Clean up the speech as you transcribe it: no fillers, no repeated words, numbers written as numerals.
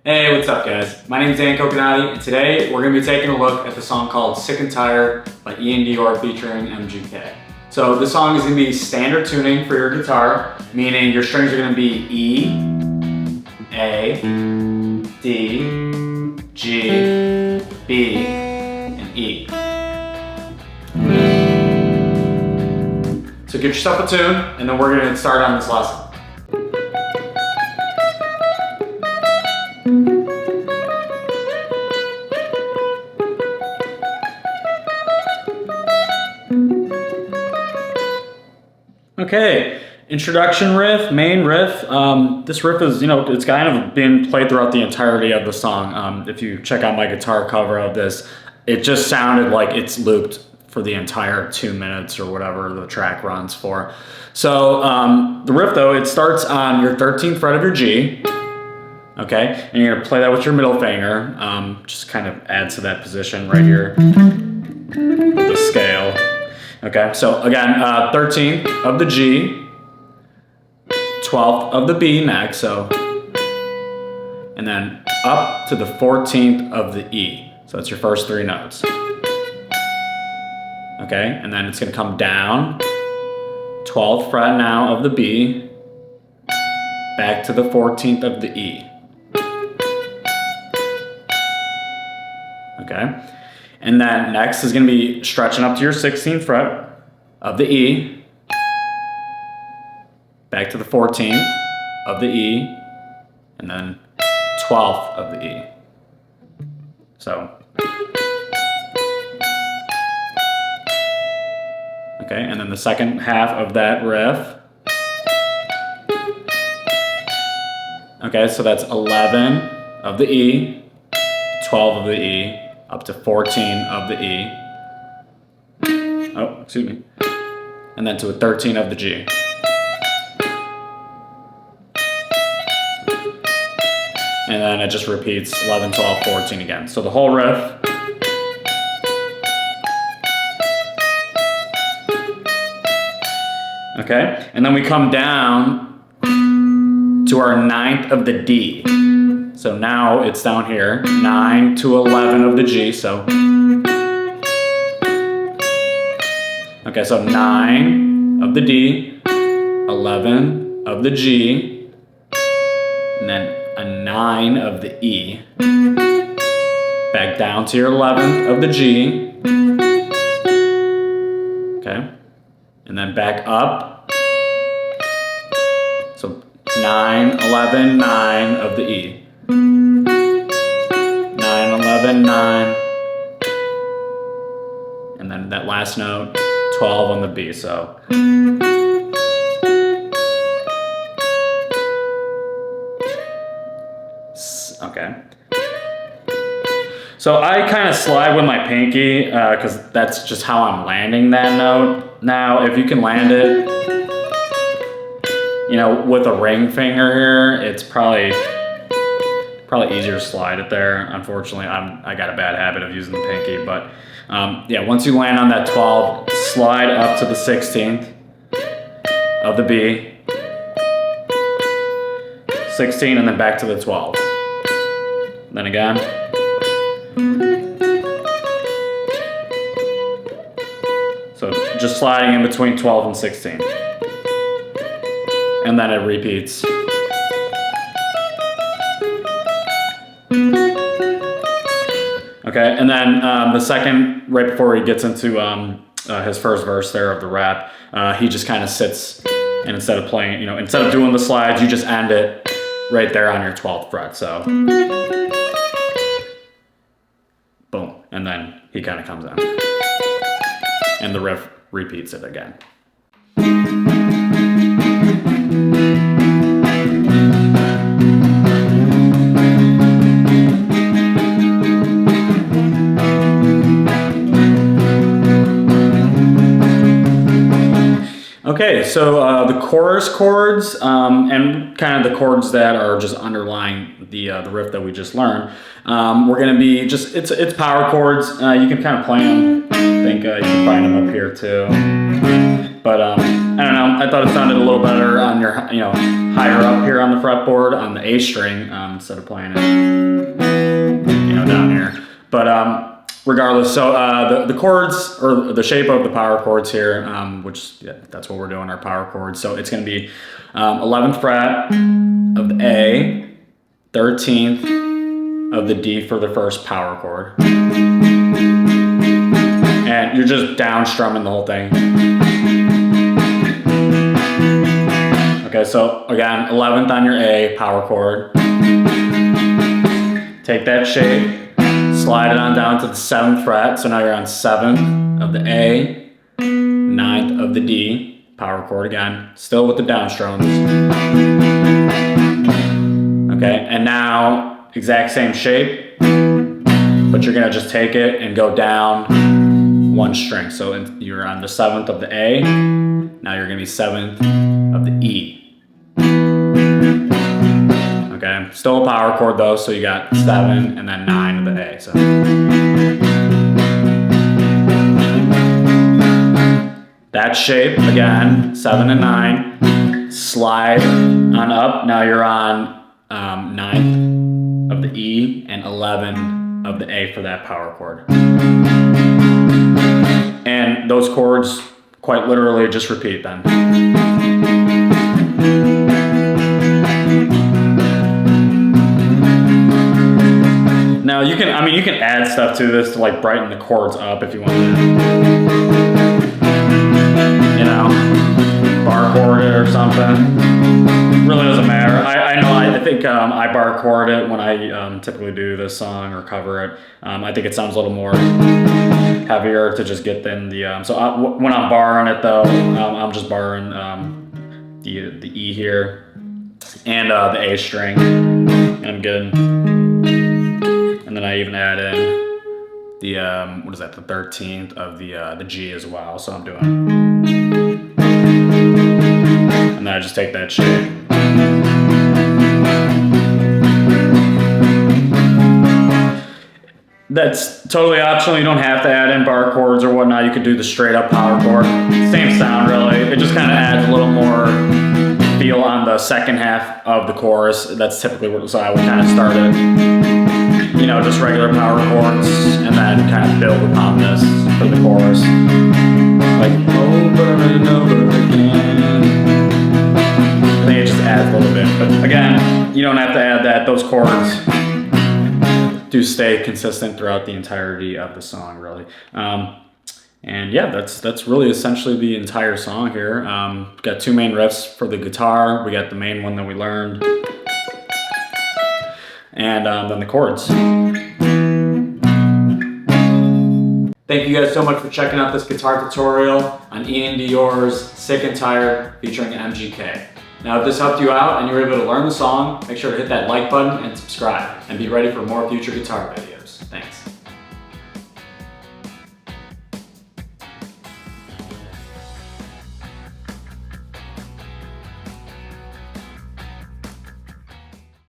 Hey, what's up guys? My name is Iann Dior, and today we're going to be taking a look at the song called Sick and Tired by Iann Dior featuring MGK. So this song is going to be standard tuning for your guitar, meaning your strings are going to be E, A, D, G, B, and E. So get yourself a tune, and then we're going to start on this lesson. Okay, introduction riff, main riff. This riff is, it's kind of been played throughout the entirety of the song. If you check out my guitar cover of this, it just sounded like it's looped for the entire 2 minutes or whatever the track runs for. So the riff though, it starts on your 13th fret of your G, okay? And you're gonna play that with your middle finger. Just kind of adds to that position right here, the scale. Okay, so again, 13th of the G, 12th of the B next, and then up to the 14th of the E. So that's your first 3 notes. Okay, and then it's gonna come down, 12th fret now of the B, back to the 14th of the E. Okay. And then next is going to be stretching up to your 16th fret of the E, back to the 14th of the E, and then 12th of the E. So, okay, and then the second half of that riff. Okay, so that's 11 of the E, 12 of the E, up to 14 of the E. Oh, excuse me. And then to a 13 of the G. And then it just repeats 11, 12, 14 again. So the whole riff. Okay, and then we come down to our 9th of the D. So now it's down here, 9 to 11 of the G, so. Okay, so 9 of the D, 11 of the G, and then a 9 of the E. Back down to your 11th of the G. Okay, and then back up. So 9, 11, 9 of the E. 9, 11, 9, and then that last note, 12 on the B, so. Okay. So I kind of slide with my pinky, because that's just how I'm landing that note. Now, if you can land it, with a ring finger here, it's probably easier to slide it there. Unfortunately, I got a bad habit of using the pinky, but yeah, once you land on that 12, slide up to the 16th of the B, 16, and then back to the 12. Then again. So just sliding in between 12 and 16. And then it repeats. Okay, and then the second, right before he gets into his first verse there of the rap, he just kind of sits, and instead of playing, instead of doing the slides, you just end it right there on your 12th fret, so. Boom, and then he kind of comes in. And the riff repeats it again. Okay, so the chorus chords and kind of the chords that are just underlying the riff that we just learned, we're going to be it's power chords. You can kind of play them. I think you can find them up here too. But I don't know, I thought it sounded a little better on your, higher up here on the fretboard on the A string instead of playing it, down here. But regardless, so the chords, or the shape of the power chords here, which that's what we're doing, our power chords. So it's going to be 11th fret of the A, 13th of the D for the first power chord. And you're just down strumming the whole thing. Okay, so again, 11th on your A power chord. Take that shape, slide it on down to the 7th fret. So now you're on 7th of the A, 9th of the D power chord again, still with the down strums. Okay, and now exact same shape, but you're gonna just take it and go down one string. So you're on the 7th of the A, now you're gonna be 7th of the E. Okay, still a power chord though, so you got 7 and then 9 of the A. So that shape again, 7 and 9, slide on up. Now you're on 9th of the E and 11 of the A for that power chord. And those chords quite literally just repeat then. Now you can add stuff to this to like brighten the chords up if you want to. Bar chord it or something. Really doesn't matter. I think I bar chord it when I typically do this song or cover it. I think it sounds a little more heavier to just get in the. When I'm barring it though, I'm just barring the E here and the A string, and I'm good. And then I even add in the the 13th of the G as well. So I'm doing. And then I just take that shape. That's totally optional. You don't have to add in bar chords or whatnot. You could do the straight up power chord. Same sound really. It just kind of adds a little more feel on the second half of the chorus. That's typically so I would kind of start it. Just regular power chords and then kind of build upon this for the chorus. Like over and over again. I think it just adds a little bit. But again, you don't have to add that. Those chords do stay consistent throughout the entirety of the song, really. And yeah, that's really essentially the entire song here. We've got two main riffs for the guitar. We got the main one that we learned. And then the chords. Thank you guys so much for checking out this guitar tutorial on Iann Dior's Sick and Tired featuring MGK. Now if this helped you out and you were able to learn the song, make sure to hit that like button and subscribe, and be ready for more future guitar videos. Thanks.